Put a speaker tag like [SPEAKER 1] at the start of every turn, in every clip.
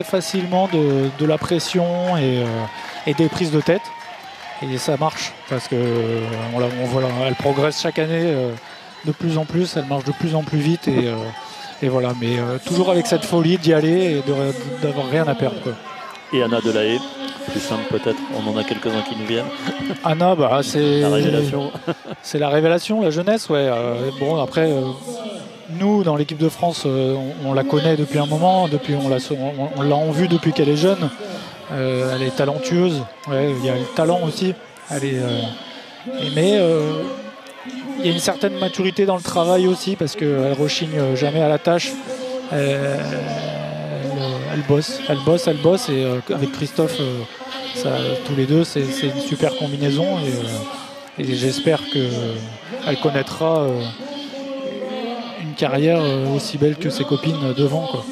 [SPEAKER 1] facilement de la pression et des prises de tête. Et ça marche parce que on voit, elle progresse chaque année de plus en plus, elle marche de plus en plus vite et voilà. Mais toujours avec cette folie d'y aller et d'avoir rien à perdre, quoi.
[SPEAKER 2] Et Anna Delahaye, plus simple peut-être, on en a quelques-uns qui nous viennent.
[SPEAKER 1] Anna, bah, c'est
[SPEAKER 2] la révélation.
[SPEAKER 1] C'est la révélation, la jeunesse, ouais. Bon, après, nous, dans l'équipe de France, on la connaît depuis un moment, on l'a en vue depuis qu'elle est jeune. Elle est talentueuse, ouais, il y a le talent aussi. Mais il y a une certaine maturité dans le travail aussi parce qu'elle rechigne jamais à la tâche. Elle bosse et avec Christophe, tous les deux, c'est une super combinaison et j'espère qu'elle connaîtra une carrière aussi belle que ses copines devant, quoi.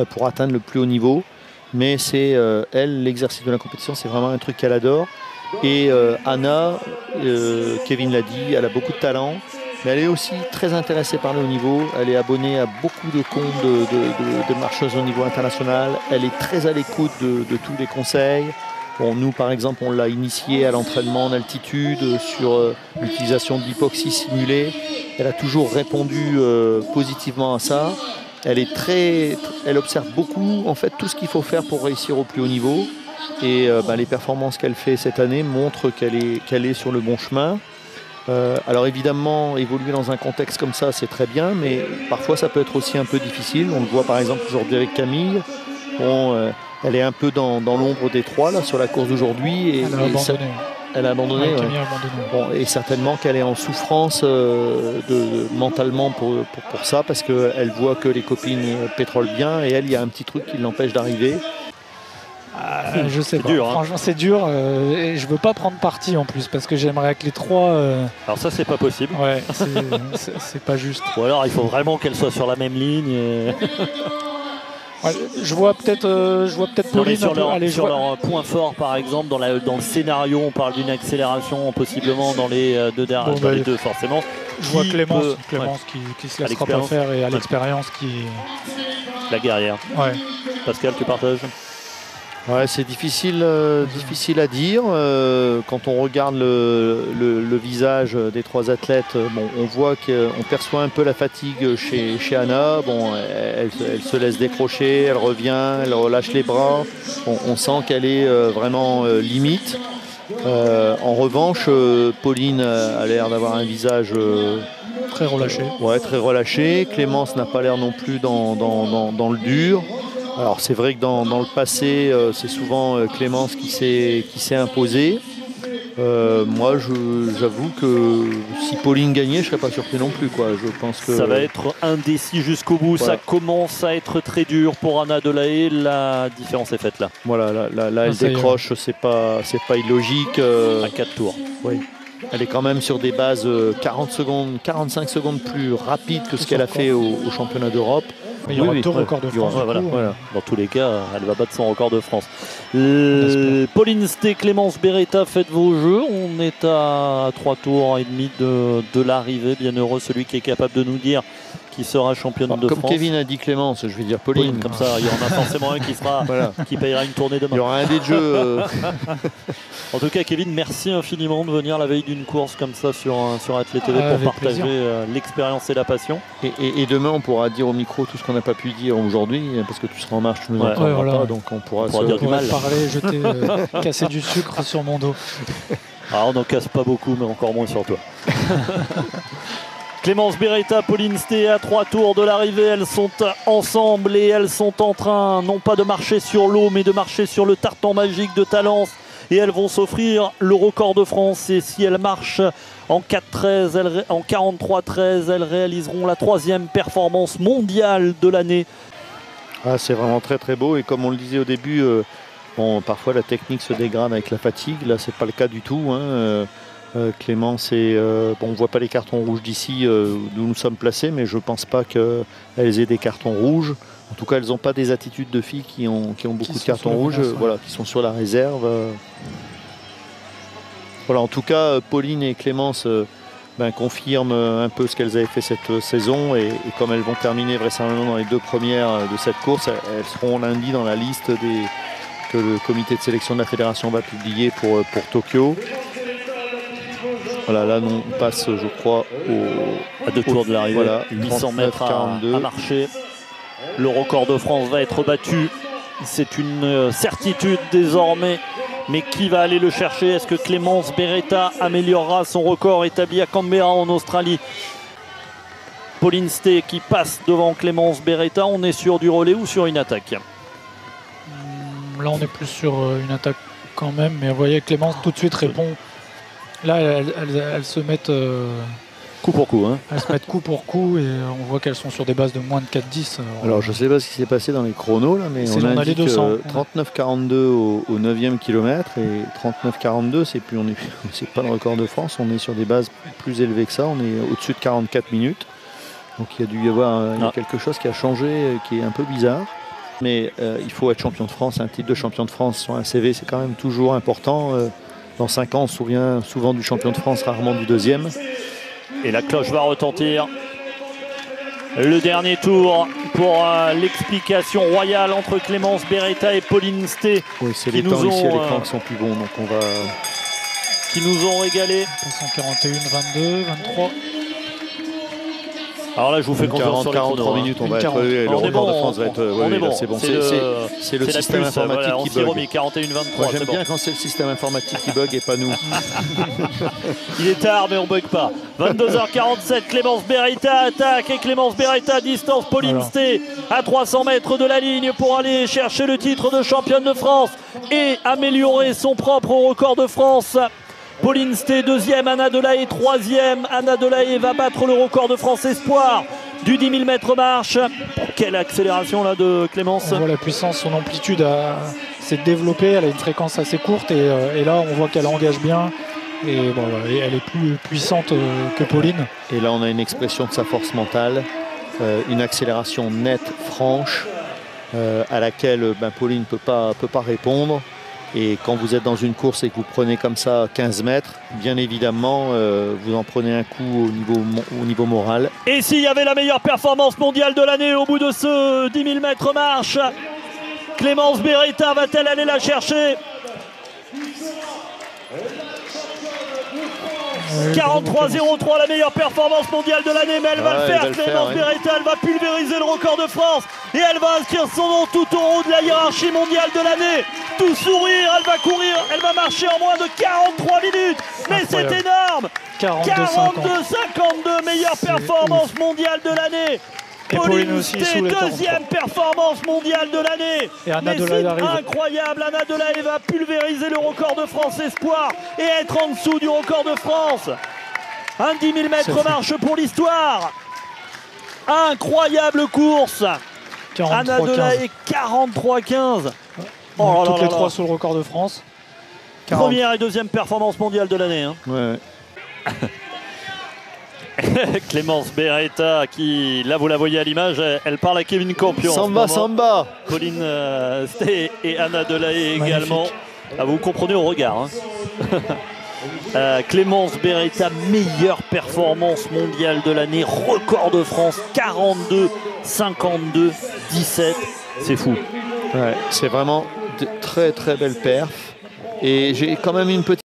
[SPEAKER 3] Pour atteindre le plus haut niveau. Mais c'est elle, l'exercice de la compétition, c'est vraiment un truc qu'elle adore. Et Anna, Kevin l'a dit, elle a beaucoup de talent, mais elle est aussi très intéressée par le haut niveau. Elle est abonnée à beaucoup de comptes de marcheuses au niveau international. Elle est très à l'écoute de tous les conseils. Bon, nous, par exemple, on l'a initiée à l'entraînement en altitude sur l'utilisation de l'hypoxie simulée. Elle a toujours répondu positivement à ça. Elle observe beaucoup en fait tout ce qu'il faut faire pour réussir au plus haut niveau et les performances qu'elle fait cette année montrent qu'elle est sur le bon chemin. Alors évidemment, évoluer dans un contexte comme ça, c'est très bien, mais parfois ça peut être aussi un peu difficile. On le voit par exemple aujourd'hui avec Camille. Bon, elle est un peu dans l'ombre des trois là, sur la course d'aujourd'hui. Elle a abandonné.
[SPEAKER 1] Ouais,
[SPEAKER 3] ouais. Bon, et certainement qu'elle est en souffrance mentalement pour ça, parce qu'elle voit que les copines pétrolent bien et elle, il y a un petit truc qui l'empêche d'arriver.
[SPEAKER 1] Je sais pas.
[SPEAKER 2] Dur, hein.
[SPEAKER 1] Franchement, c'est dur. Et je veux pas prendre parti en plus parce que j'aimerais que les trois.
[SPEAKER 2] Alors ça, c'est pas possible.
[SPEAKER 1] Ouais, c'est pas juste.
[SPEAKER 2] Ou alors, il faut vraiment qu'elles soient sur la même ligne.
[SPEAKER 1] Ouais, je vois peut-être Pauline
[SPEAKER 2] sur leur point fort, par exemple, dans le scénario, on parle d'une accélération possiblement dans les deux derniers, les deux forcément.
[SPEAKER 1] Je vois Clémence qui se laissera pas faire et à l'expérience qui.
[SPEAKER 2] La guerrière.
[SPEAKER 1] Ouais.
[SPEAKER 2] Pascal, tu partages?
[SPEAKER 3] Ouais, c'est difficile à dire. Quand on regarde le visage des trois athlètes, bon, on voit qu'on perçoit un peu la fatigue chez Anna. Bon, elle se laisse décrocher, elle revient, elle relâche les bras. Bon, on sent qu'elle est vraiment limite. En revanche, Pauline a l'air d'avoir un visage
[SPEAKER 1] très relâché.
[SPEAKER 3] Ouais, très relâché. Clémence n'a pas l'air non plus dans le dur. Alors c'est vrai que dans le passé, c'est souvent Clémence qui s'est imposée. Moi, j'avoue que si Pauline gagnait, je ne serais pas surpris non plus, quoi. Je pense que
[SPEAKER 2] ça va être indécis jusqu'au bout. Voilà. Ça commence à être très dur pour Anna Delahaye. La différence est faite là.
[SPEAKER 3] Voilà, là elle décroche, c'est pas illogique.
[SPEAKER 2] À 4 tours.
[SPEAKER 3] Oui. Elle est quand même sur des bases 45 secondes plus rapides que ce qu'elle a fait au championnat d'Europe.
[SPEAKER 1] Il y aura deux records de France.
[SPEAKER 2] Voilà. Dans tous les cas, elle va battre son record de France. Pauline Sté, Clémence Beretta, faites vos jeux. On est à 3 tours et demi de l'arrivée. Bien heureux celui qui est capable de nous dire qui sera championne de France.
[SPEAKER 3] Comme Kevin a dit Clémence, je vais dire Pauline.
[SPEAKER 2] Comme ça, il y en a forcément un qui sera qui payera une tournée demain.
[SPEAKER 3] Il y aura un des jeux.
[SPEAKER 2] En tout cas, Kevin, merci infiniment de venir la veille d'une course comme ça sur Athlète TV pour partager l'expérience et la passion.
[SPEAKER 3] Et demain, on pourra dire au micro tout ce qu'on n'a pas pu dire aujourd'hui, parce que tu seras en marche, tu nous entendras pas, donc on pourra
[SPEAKER 2] dire du mal.
[SPEAKER 1] Parler, jeter, casser du sucre sur mon dos.
[SPEAKER 2] Alors, on n'en casse pas beaucoup, mais encore moins sur toi. Clémence Beretta, Pauline Sté à 3 tours de l'arrivée, elles sont ensemble et elles sont en train non pas de marcher sur l'eau mais de marcher sur le tartan magique de Talence et elles vont s'offrir le record de France et si elles marchent en 4-13, en 43-13, elles réaliseront la 3e performance mondiale de l'année.
[SPEAKER 3] Ah, c'est vraiment très très beau et comme on le disait au début, parfois la technique se dégrade avec la fatigue, là c'est pas le cas du tout. Clémence on ne voit pas les cartons rouges d'ici d'où nous sommes placés, mais je ne pense pas qu'elles aient des cartons rouges. En tout cas, elles n'ont pas des attitudes de filles qui ont beaucoup de cartons rouges, qui sont sur la réserve. Voilà, en tout cas, Pauline et Clémence confirment un peu ce qu'elles avaient fait cette saison. Et comme elles vont terminer vraisemblablement dans les 2 premières de cette course, elles seront lundi dans la liste que le comité de sélection de la fédération va publier pour Tokyo. Voilà, là on passe, je crois,
[SPEAKER 2] à 2 tours de l'arrivée.
[SPEAKER 3] Voilà,
[SPEAKER 2] 800 mètres à marcher. Le record de France va être battu. C'est une certitude désormais. Mais qui va aller le chercher? Est-ce que Clémence Beretta améliorera son record établi à Canberra en Australie? Pauline Stay qui passe devant Clémence Beretta. On est sur du relais ou sur une attaque?
[SPEAKER 1] Là, on est plus sur une attaque quand même. Mais vous voyez, Clémence tout de suite répond. Là, elles se mettent
[SPEAKER 2] coup pour coup. Hein.
[SPEAKER 1] Elles se mettent coup pour coup et on voit qu'elles sont sur des bases de moins de 4-10.
[SPEAKER 3] Alors je ne sais pas ce qui s'est passé dans les chronos, là, mais on a dit 39,42 au 9e kilomètre et 39,42, c'est pas le record de France. On est sur des bases plus élevées que ça. On est au-dessus de 44 minutes. Donc il y a dû y avoir il y a quelque chose qui a changé, qui est un peu bizarre. Mais il faut être champion de France. Un titre de champion de France sur un CV, c'est quand même toujours important. Dans 5 ans, on se souvient souvent du champion de France, rarement du deuxième.
[SPEAKER 2] Et la cloche va retentir. Le dernier tour pour l'explication royale entre Clémence Beretta et Pauline Stay.
[SPEAKER 3] Oui, c'est les temps ici à l'écran qui sont plus bons, donc on va...
[SPEAKER 2] Qui nous ont régalé.
[SPEAKER 1] 41, 22, 23.
[SPEAKER 2] Alors là, je vous fais confiance sur les
[SPEAKER 3] 43 minutes, on va être... le record de France va être... C'est bon, c'est le système informatique qui bug.
[SPEAKER 2] 41, 23,
[SPEAKER 3] j'aime bien quand c'est le système informatique qui bug et pas nous.
[SPEAKER 2] Il est tard, mais on bug pas. 22h47, Clémence Beretta attaque et Clémence Beretta distance Pauline Stay à 300 mètres de la ligne pour aller chercher le titre de championne de France et améliorer son propre record de France. Pauline Stay deuxième, Anna Delahaye troisième. Anna Delahaye va battre le record de France espoir du 10 000 mètres marche. Quelle accélération là de Clémence.
[SPEAKER 1] On voit la puissance, son amplitude s'est développée, elle a une fréquence assez courte et là on voit qu'elle engage bien et bon, elle est plus puissante que Pauline.
[SPEAKER 3] Et là on a une expression de sa force mentale, une accélération nette, franche, à laquelle Pauline ne peut pas répondre. Et quand vous êtes dans une course et que vous prenez comme ça 15 mètres, bien évidemment, vous en prenez un coup au niveau moral.
[SPEAKER 2] Et s'il y avait la meilleure performance mondiale de l'année au bout de ce 10 000 mètres marche, Clémence Beretta va-t-elle aller la chercher? 43,03, la meilleure performance mondiale de l'année, mais elle va le faire. Clémence Beretta, elle va pulvériser le record de France et elle va inscrire son nom tout en haut de la hiérarchie mondiale de l'année. Tout sourire, elle va courir, elle va marcher en moins de 43 minutes. Mais c'est énorme. 42,52, meilleure performance mondiale de l'année. Pauline Stay, deuxième performance mondiale de l'année. Mais c'est incroyable, Anna Delahaye va pulvériser le record de France espoir et être en dessous du record de France. Un 10 000 mètres marche pour l'histoire. Incroyable course. Anna Delahaye 43,15.
[SPEAKER 1] Toutes les trois sur le record de France.
[SPEAKER 2] Première et deuxième performance mondiale de l'année. Hein.
[SPEAKER 3] Ouais.
[SPEAKER 2] Clémence Beretta qui, là vous la voyez à l'image, elle parle à Kevin Campion.
[SPEAKER 3] Samba.
[SPEAKER 2] Pauline Stay et Anna Delahaye également. Ah, vous comprenez au regard. Hein. Clémence Beretta, meilleure performance mondiale de l'année, record de France 42, 52, 17. C'est fou.
[SPEAKER 3] Ouais, c'est vraiment de très très belles perfs. Et j'ai quand même une petite